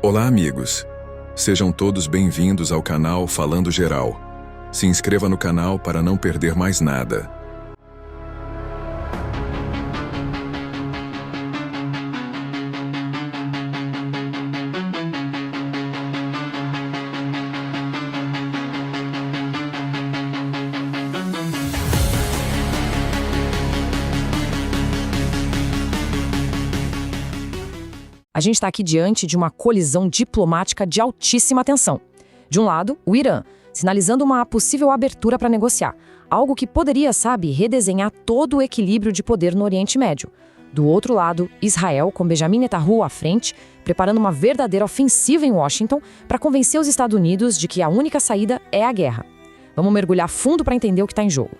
Olá, amigos. Sejam todos bem-vindos ao canal Falando Geral. Se inscreva no canal para não perder mais nada. A gente está aqui diante de uma colisão diplomática de altíssima tensão. De um lado, o Irã, sinalizando uma possível abertura para negociar, algo que poderia, redesenhar todo o equilíbrio de poder no Oriente Médio. Do outro lado, Israel, com Benjamin Netanyahu à frente, preparando uma verdadeira ofensiva em Washington para convencer os Estados Unidos de que a única saída é a guerra. Vamos mergulhar fundo para entender o que está em jogo.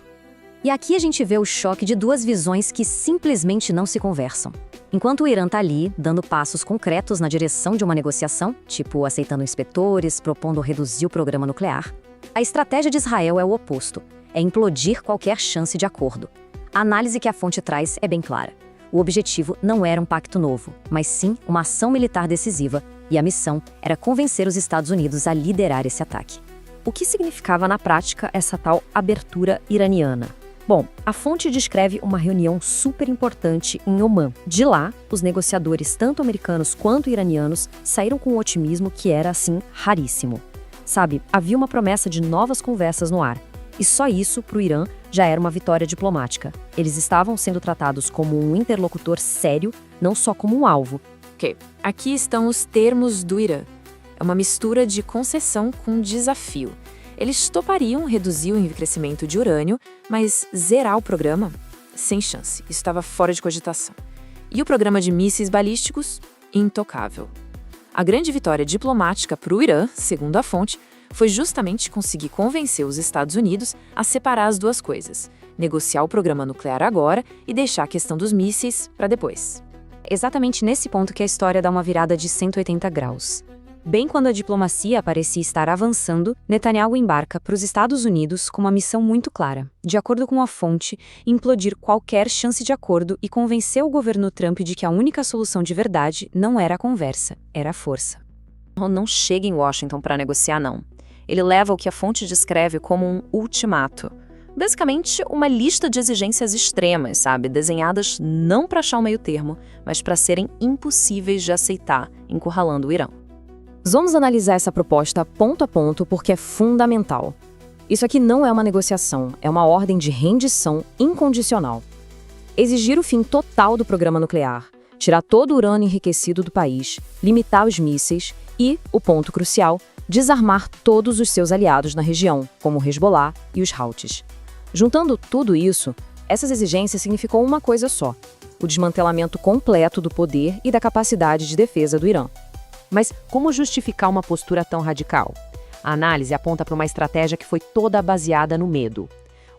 E aqui a gente vê o choque de duas visões que simplesmente não se conversam. Enquanto o Irã está ali, dando passos concretos na direção de uma negociação, tipo aceitando inspetores, propondo reduzir o programa nuclear, a estratégia de Israel é o oposto, é implodir qualquer chance de acordo. A análise que a fonte traz é bem clara. O objetivo não era um pacto novo, mas sim uma ação militar decisiva, e a missão era convencer os Estados Unidos a liderar esse ataque. O que significava na prática essa tal abertura iraniana? Bom, a fonte descreve uma reunião super importante em Omã. De lá, os negociadores, tanto americanos quanto iranianos, saíram com um otimismo que era, raríssimo. Havia uma promessa de novas conversas no ar. E só isso, para o Irã, já era uma vitória diplomática. Eles estavam sendo tratados como um interlocutor sério, não só como um alvo. Ok, aqui estão os termos do Irã. É uma mistura de concessão com desafio. Eles topariam reduzir o enriquecimento de urânio, mas zerar o programa? Sem chance, isso estava fora de cogitação. E o programa de mísseis balísticos? Intocável. A grande vitória diplomática para o Irã, segundo a fonte, foi justamente conseguir convencer os Estados Unidos a separar as duas coisas, negociar o programa nuclear agora e deixar a questão dos mísseis para depois. Exatamente nesse ponto que a história dá uma virada de 180 graus. Bem quando a diplomacia parecia estar avançando, Netanyahu embarca para os Estados Unidos com uma missão muito clara. De acordo com a fonte, implodir qualquer chance de acordo e convencer o governo Trump de que a única solução de verdade não era a conversa, era a força. Não chega em Washington para negociar, não. Ele leva o que a fonte descreve como um ultimato. Basicamente, uma lista de exigências extremas, desenhadas não para achar o meio termo, mas para serem impossíveis de aceitar, encurralando o Irã. Vamos analisar essa proposta ponto a ponto porque é fundamental. Isso aqui não é uma negociação, é uma ordem de rendição incondicional. Exigir o fim total do programa nuclear, tirar todo o urânio enriquecido do país, limitar os mísseis e, o ponto crucial, desarmar todos os seus aliados na região, como o Hezbollah e os Houthis. Juntando tudo isso, essas exigências significou uma coisa só: o desmantelamento completo do poder e da capacidade de defesa do Irã. Mas como justificar uma postura tão radical? A análise aponta para uma estratégia que foi toda baseada no medo.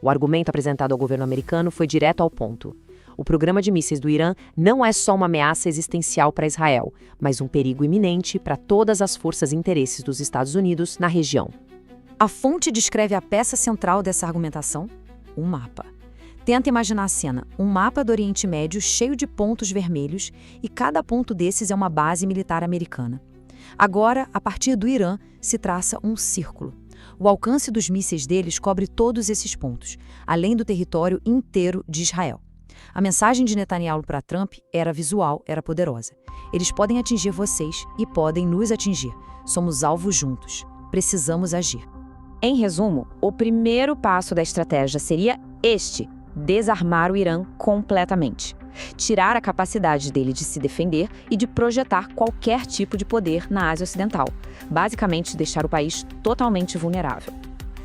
O argumento apresentado ao governo americano foi direto ao ponto. O programa de mísseis do Irã não é só uma ameaça existencial para Israel, mas um perigo iminente para todas as forças e interesses dos Estados Unidos na região. A fonte descreve a peça central dessa argumentação: um mapa. Tenta imaginar a cena, um mapa do Oriente Médio cheio de pontos vermelhos e cada ponto desses é uma base militar americana. Agora, a partir do Irã, se traça um círculo. O alcance dos mísseis deles cobre todos esses pontos, além do território inteiro de Israel. A mensagem de Netanyahu para Trump era visual, era poderosa. Eles podem atingir vocês e podem nos atingir. Somos alvos juntos. Precisamos agir. Em resumo, o primeiro passo da estratégia seria este: desarmar o Irã completamente. Tirar a capacidade dele de se defender e de projetar qualquer tipo de poder na Ásia Ocidental. Basicamente, deixar o país totalmente vulnerável.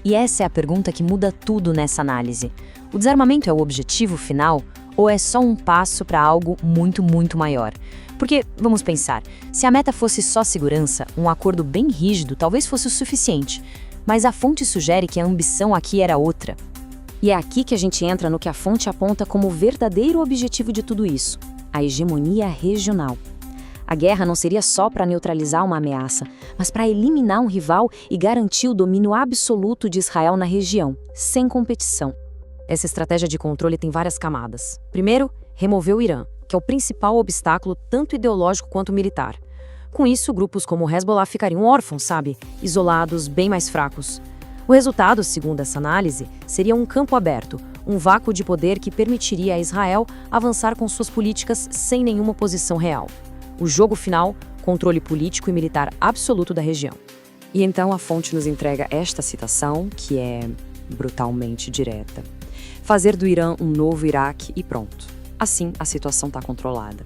E essa é a pergunta que muda tudo nessa análise. O desarmamento é o objetivo final ou é só um passo para algo muito, muito maior? Porque, vamos pensar, se a meta fosse só segurança, um acordo bem rígido talvez fosse o suficiente. Mas a fonte sugere que a ambição aqui era outra. E é aqui que a gente entra no que a fonte aponta como o verdadeiro objetivo de tudo isso: a hegemonia regional. A guerra não seria só para neutralizar uma ameaça, mas para eliminar um rival e garantir o domínio absoluto de Israel na região, sem competição. Essa estratégia de controle tem várias camadas. Primeiro, remover o Irã, que é o principal obstáculo tanto ideológico quanto militar. Com isso, grupos como o Hezbollah ficariam órfãos, sabe? Isolados, bem mais fracos. O resultado, segundo essa análise, seria um campo aberto, um vácuo de poder que permitiria a Israel avançar com suas políticas sem nenhuma oposição real. O jogo final, controle político e militar absoluto da região. E então a fonte nos entrega esta citação, que é brutalmente direta. Fazer do Irã um novo Iraque e pronto. Assim, a situação está controlada.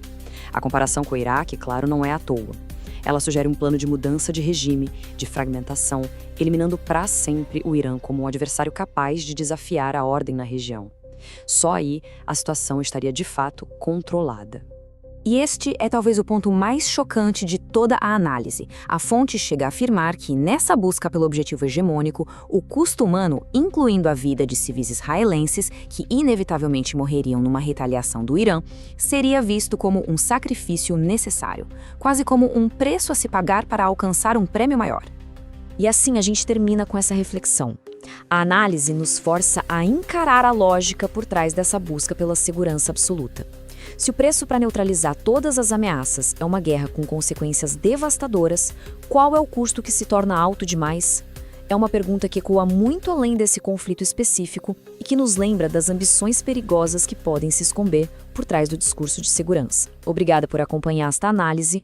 A comparação com o Iraque, claro, não é à toa. Ela sugere um plano de mudança de regime, de fragmentação, eliminando para sempre o Irã como um adversário capaz de desafiar a ordem na região. Só aí a situação estaria de fato controlada. E este é talvez o ponto mais chocante de toda a análise. A fonte chega a afirmar que, nessa busca pelo objetivo hegemônico, o custo humano, incluindo a vida de civis israelenses, que inevitavelmente morreriam numa retaliação do Irã, seria visto como um sacrifício necessário, quase como um preço a se pagar para alcançar um prêmio maior. E assim a gente termina com essa reflexão. A análise nos força a encarar a lógica por trás dessa busca pela segurança absoluta. Se o preço para neutralizar todas as ameaças é uma guerra com consequências devastadoras, qual é o custo que se torna alto demais? É uma pergunta que ecoa muito além desse conflito específico e que nos lembra das ambições perigosas que podem se esconder por trás do discurso de segurança. Obrigada por acompanhar esta análise.